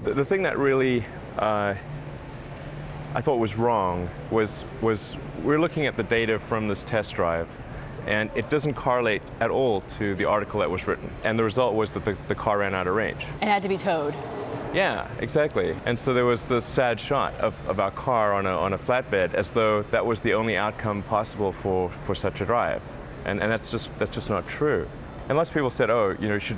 The thing that really I thought was wrong was we're looking at the data from this test drive, and it doesn't correlate at all to the article that was written. And the result was that the car ran out of range. It had to be towed. Yeah, exactly. And so there was this sad shot of our car on a flatbed, as though that was the only outcome possible for such a drive. And that's just not true. And lots of people said, oh, you know, it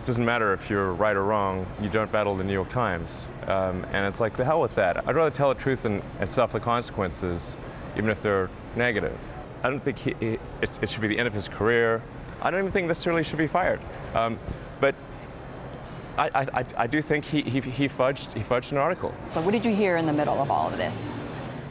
doesn't matter if you're right or wrong, you don't battle the New York Times. And it's like, the hell with that. I'd rather tell the truth and suffer the consequences, even if they're negative. I don't think it should be the end of his career. I don't even think necessarily he should be fired. But I do think he fudged an article. So what did you hear in the middle of all of this?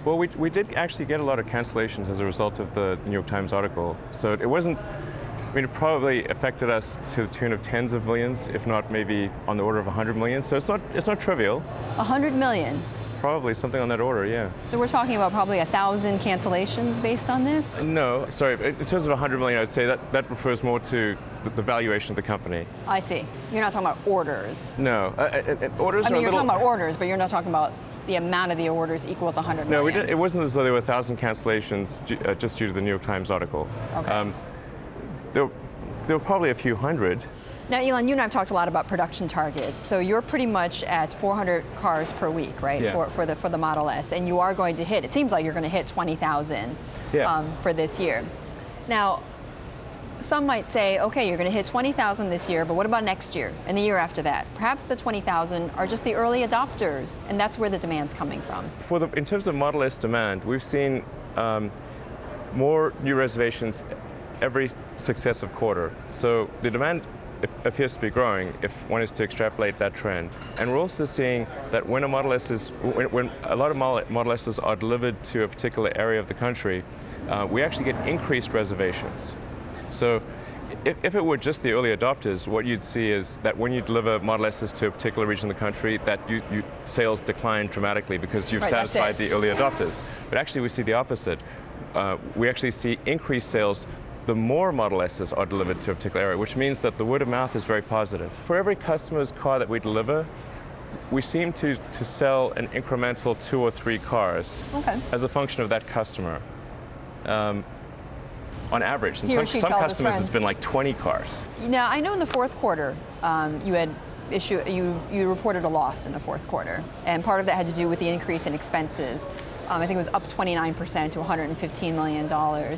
Well, we did actually get a lot of cancellations as a result of the New York Times article. So it wasn't, I mean, it probably affected us to the tune of tens of millions, if not maybe on the order of 100 million. So it's not trivial. 100 million? Probably something on that order, yeah. So we're talking about probably 1,000 cancellations based on this? No, sorry, in terms of 100 million, I'd say that refers more to the valuation of the company. I see. You're not talking about orders. No, orders I mean, are you're talking about orders, but you're not talking about the amount of the orders equals 100 million. No, it wasn't as though there were 1,000 cancellations just due to the New York Times article. Okay. There were probably a few hundred. Now, Elon, you and I have talked a lot about production targets. So you're pretty much at 400 cars per week, right? Yeah. For the Model S, and you are going to hit. It seems like you're going to hit 20,000 for this year. Now, some might say, okay, you're going to hit 20,000 this year, but what about next year and the year after that? Perhaps the 20,000 are just the early adopters, and that's where the demand's coming from. In terms of Model S demand, we've seen more new reservations every successive quarter. So the demand appears to be growing if one is to extrapolate that trend. And we're also seeing that when a Model S when a lot of Model S's are delivered to a particular area of the country, we actually get increased reservations. So if it were just the early adopters, what you'd see is that when you deliver Model S's to a particular region of the country, that sales decline dramatically because you've satisfied the early adopters. But actually we see the opposite. We actually see increased sales the more Model S's are delivered to a particular area, which means that the word of mouth is very positive. For every customer's car that we deliver, we seem to sell an incremental 2 or 3 cars as a function of that customer. On average, and some customers it's been like 20 cars. Now, I know in the fourth quarter, you reported a loss in the fourth quarter, and part of that had to do with the increase in expenses. I think it was up 29% to $115 million.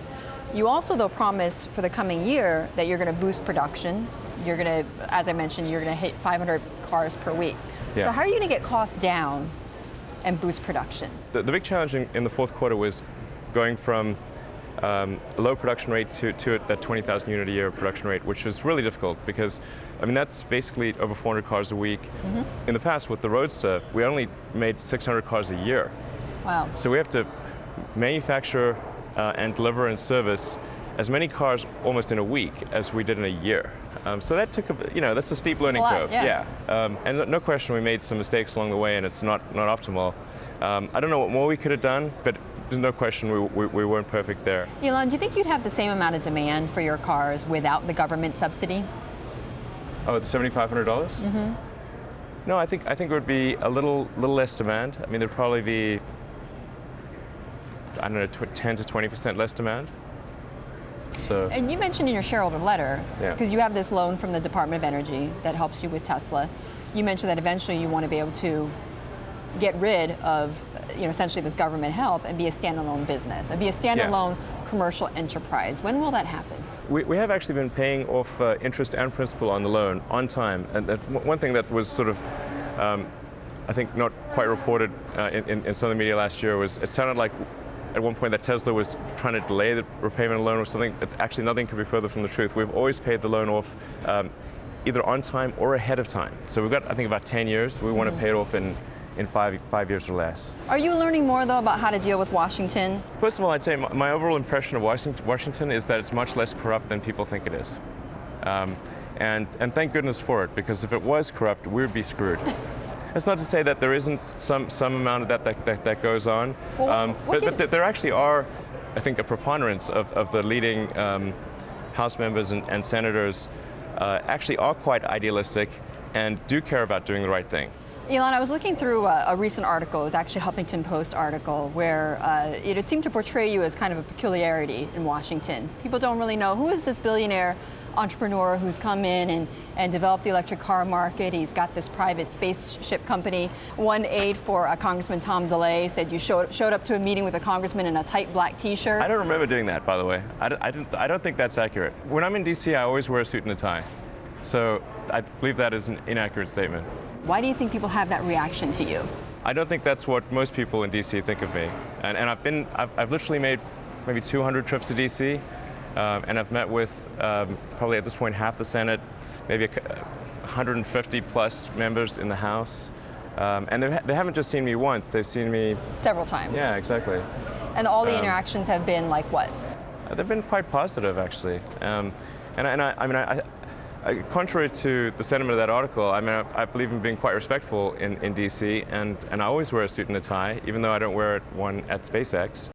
You also, though, promised for the coming year that you're going to boost production. You're going to, as I mentioned, you're going to hit 500 cars per week. Yeah. So how are you going to get costs down and boost production? The big challenge in the fourth quarter was going from a low production rate to that 20,000 unit a year production rate, which was really difficult because, I mean, that's basically over 400 cars a week. Mm-hmm. In the past, with the Roadster, we only made 600 cars a year. Wow. So we have to manufacture and deliver and service as many cars almost in a week as we did in a year. So that took that's a steep learning curve. Yeah. And no question we made some mistakes along the way, and it's not optimal. I don't know what more we could have done, but there's no question we weren't perfect there. Elon, do you think you'd have the same amount of demand for your cars without the government subsidy? Oh, the $7,500? Mm-hmm. No, I think it would be a little less demand. I mean, there'd probably be, I don't know, 10 to 20% less demand. So. And you mentioned in your shareholder letter, because you have this loan from the Department of Energy that helps you with Tesla, you mentioned that eventually you want to be able to get rid of, essentially this government help and be a standalone business, and be a standalone commercial enterprise. When will that happen? We have actually been paying off interest and principal on the loan on time. And one thing that was sort of, I think, not quite reported in some of the media last year was it sounded like at one point that Tesla was trying to delay the repayment of the loan or something. Actually, nothing could be further from the truth. We've always paid the loan off either on time or ahead of time. So we've got, I think, about 10 years. We want to pay it off in 5 years or less. Are you learning more, though, about how to deal with Washington? First of all, I'd say my overall impression of Washington is that it's much less corrupt than people think it is. And thank goodness for it, because if it was corrupt, we would be screwed. That's not to say that there isn't some amount of that goes on, well, but there actually are, I think, a preponderance of the leading House members and senators actually are quite idealistic and do care about doing the right thing. Elon, I was looking through a recent article, it was actually a Huffington Post article, where it seemed to portray you as kind of a peculiarity in Washington. People don't really know, who is this billionaire entrepreneur who's come in and developed the electric car market? He's got this private spaceship company. One aide for Congressman Tom DeLay said you showed up to a meeting with a congressman in a tight black T-shirt. I don't remember doing that, by the way. I don't think that's accurate. When I'm in DC, I always wear a suit and a tie. So I believe that is an inaccurate statement. Why do you think people have that reaction to you? I don't think that's what most people in DC think of me. And I've literally made maybe 200 trips to DC, and I've met with probably at this point half the Senate, maybe 150 plus members in the House. And they haven't just seen me once, they've seen me several times. Yeah, exactly. And all the interactions have been like what? They've been quite positive, actually. Contrary to the sentiment of that article, I believe in being quite respectful in DC, and I always wear a suit and a tie, even though I don't wear one at SpaceX.